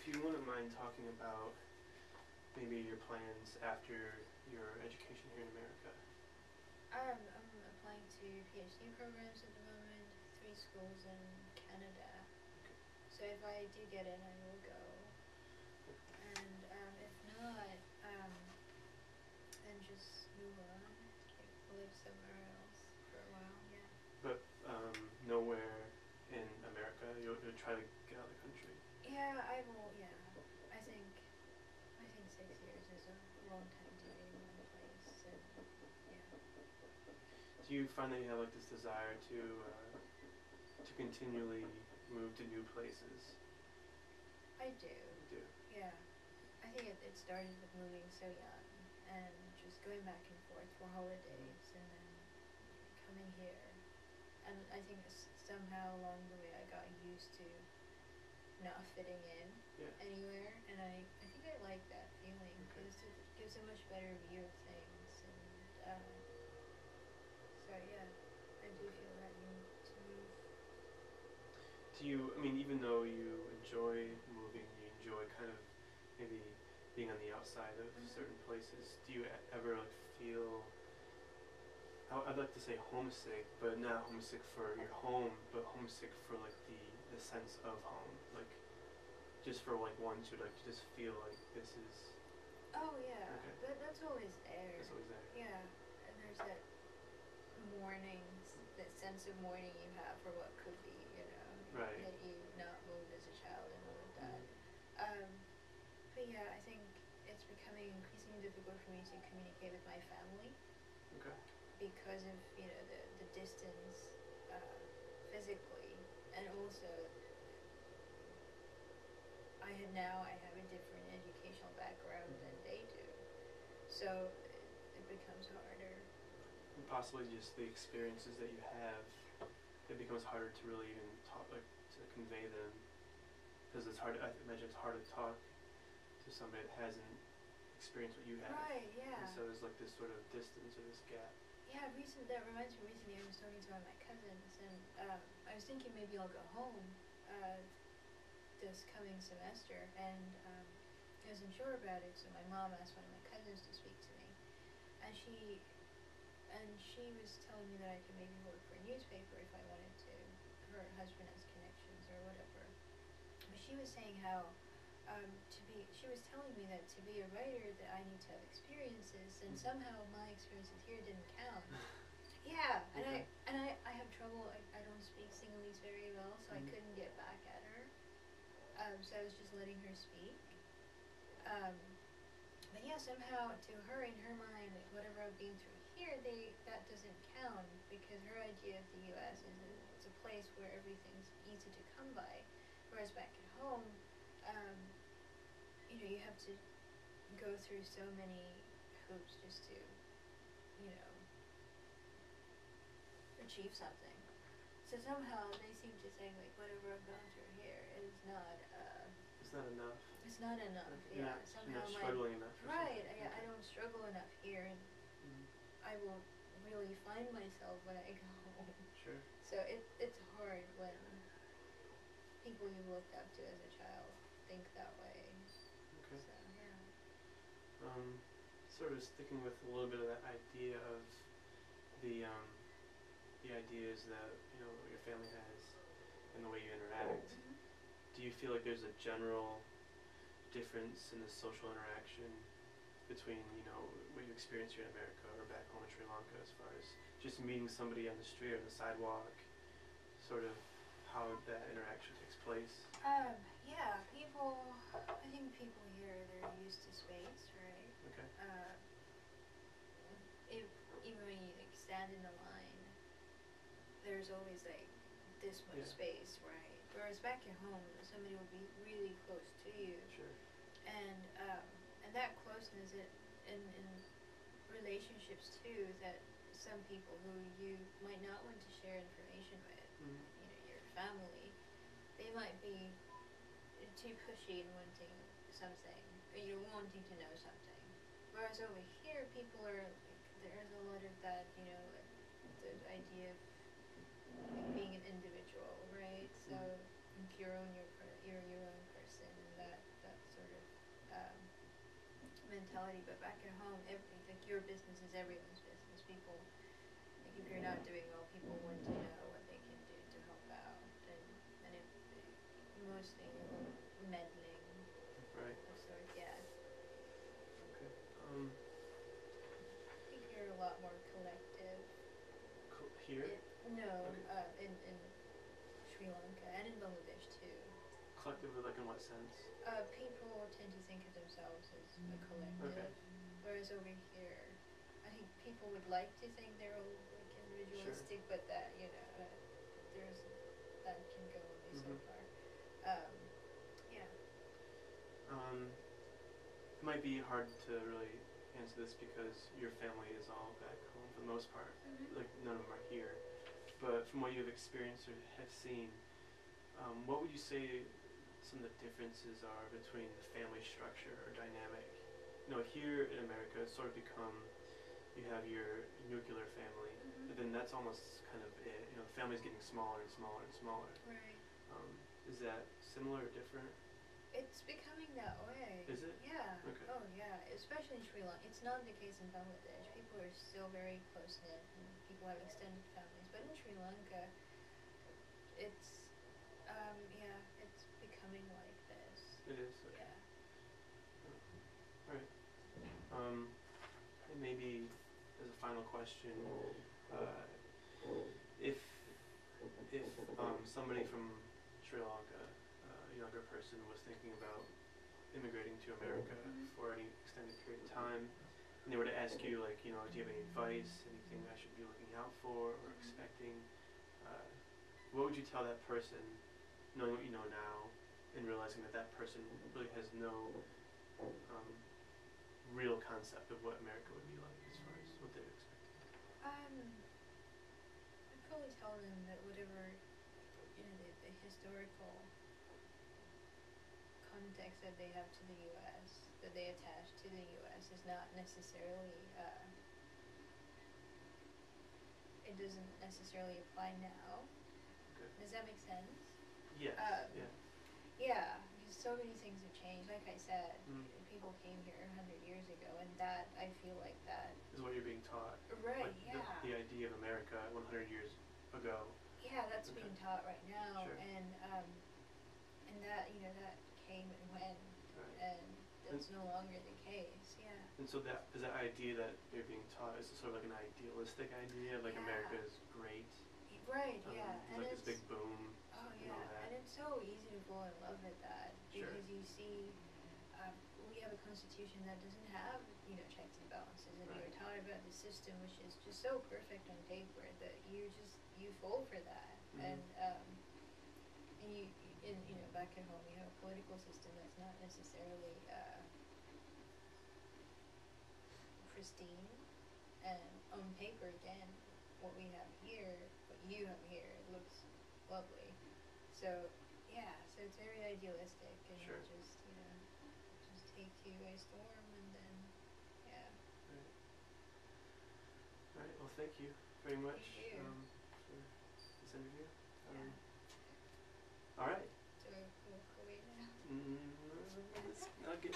if you wouldn't mind talking about maybe your plans after your education here in America. I'm applying to PhD programs at the moment, 3 schools in Canada. Okay. So if I do get in, I will go. And if not, then just move on, live somewhere else for a while. Yeah. But nowhere in America. You'll try to get out of the country. Yeah, I will. Yeah, I think 6 years is a long time to be in one place, and yeah. Do you find that you have like this desire to continually move to new places? I do. You do. Yeah, I think it started with moving so young and just going back and forth for holidays and then coming here. And I think somehow along the way I got used to not fitting in anywhere, and I think I like that feeling because it gives a much better view of things. And so yeah, I do feel that need to move. Do you? I mean, even though you enjoy moving, you enjoy kind of maybe being on the outside of certain places. Do you ever like feel? I'd like to say homesick, but not homesick for your home, but homesick for like the sense of home, like just for like one to like just feel like this is. Oh yeah, okay. That's always there. That's always there. Yeah, and there's that mourning, that sense of mourning you have for what could be, Right. That you not moved as a child and all of that. But yeah, I think it's becoming increasingly difficult for me to communicate with my family. Okay. Because of the distance physically, and also I have a different educational background than they do, so it becomes harder. And possibly just the experiences that you have, it becomes harder to really even talk, like to convey them, because it's hard. I imagine it's hard to talk to somebody that hasn't experienced what you have. Right. Yeah. And so there's like this sort of distance or this gap. Yeah, that reminds me, recently I was talking to one of my cousins, and I was thinking maybe I'll go home this coming semester, and I wasn't sure about it, so my mom asked one of my cousins to speak to me, and she was telling me that I could maybe work for a newspaper if I wanted to. Her husband has connections or whatever. But she was saying how she was telling me that to be a writer that I need to have experiences, and somehow my experiences here didn't count. Yeah, and I have trouble. I don't speak Sinhalese very well, so I couldn't get back at her. So I was just letting her speak. But yeah, somehow to her, in her mind, like whatever I've been through here, that doesn't count, because her idea of the U.S. is it's a place where everything's easy to come by, whereas back at home, you have to go through so many hoops just to, achieve something. So somehow they seem to say like whatever I've gone through here is not. It's not enough. It's not enough. You're Yeah. not, Somehow you're not struggling enough. Right. Okay. I don't struggle enough here, and I will really find myself when I go home. Sure. So it's hard when people you looked up to as a child think that way. Okay. So yeah. Sort of sticking with a little bit of that idea of the ideas that your family has and the way you interact. Do you feel like there's a general difference in the social interaction between what you experience here in America or back home in Sri Lanka, as far as just meeting somebody on the street or the sidewalk, sort of how that interaction takes place? Yeah, I think people here, they're used to space, right? Okay. Even when you stand in the line, there's always like this much space, right? Whereas back at home, somebody will be really close to you. Sure. And that closeness in relationships too, that some people who you might not want to share information with, your family, they might be too pushy in wanting something, or wanting to know something. Whereas over here, people are there's a lot of that, the idea of being an individual, right? So you're your own person, and that mentality, but back at home, like your business is everyone's business. People, like if you're not doing well, people want to know what they can do to help out, and if mostly meddling Right. of sorts. Yeah, Okay. I think you're a lot more collective. Here? No, Okay. in Sri Lanka and in Bangladesh too. Collective, like in what sense? People tend to think of themselves as a collective, Okay. whereas over here, I think people would like to think they're all like individualistic, Sure. but that there's that can go only so Mhm. far. Yeah. It might be hard to really answer this because your family is all back home for the most part. Mhm. Like none of them are here. But from what you've experienced or have seen, what would you say some of the differences are between the family structure or dynamic? You know, here in America, it's sort of become you have your nuclear family, Mhm. but then that's almost kind of it. You know, the family's getting smaller and smaller and smaller. Right. Is that similar or different? It's becoming that way. Is it? Yeah. Okay. Oh, yeah. Especially in Sri Lanka. It's not the case in Bangladesh. People are still very close knit, and people have extended families. But in Sri Lanka, it's yeah, it's becoming like this. It is. Okay. Yeah. All right. And maybe as a final question, uh, if somebody from Sri Lanka, a younger person, was thinking about immigrating to America Mhm. for any extended period of time, and they were to ask you, like, you know, do you have any advice, anything I should be looking out for or Mhm. expecting, uh, what would you tell that person, knowing what you know now, and realizing that that person really has no um, real concept of what America would be like as far as what they're expecting? I'd probably tell them that whatever the historical context that they have to the U.S., that they attach to the U.S., is not necessarily it doesn't necessarily apply now. Okay. Does that make sense? Yes. Um, Yeah. Yeah, because so many things have changed. Like I said, Mm. people came here 100 years ago, and that I feel like that. Is what you're being taught. Right. Like Yeah. the idea of America 100 years ago. Yeah, that's Okay. being taught right now, Sure. and that that came and went, Right. and that's no longer the case. Yeah. And so that is that idea that you're being taught is sort of like an idealistic idea, like Yeah. America is great. Right. Yeah. There's And like it's this big boom. oh And all yeah, that. and it's so easy to fall in love with that Sure. because you see, we have a constitution that doesn't have checks and balances, and Right. you're taught about the system, which is just so perfect on paper that you fall for that, Mhm. and back at home we have a political system that's not necessarily pristine, and on paper again, what we have here, what you have here, it looks lovely. So yeah, so it's very idealistic, and Sure. it just takes you by storm, and then yeah. Right. All right. Well, thank you very much Thank you. for this interview. Yeah. All right. So we'll walk away now. Let's not get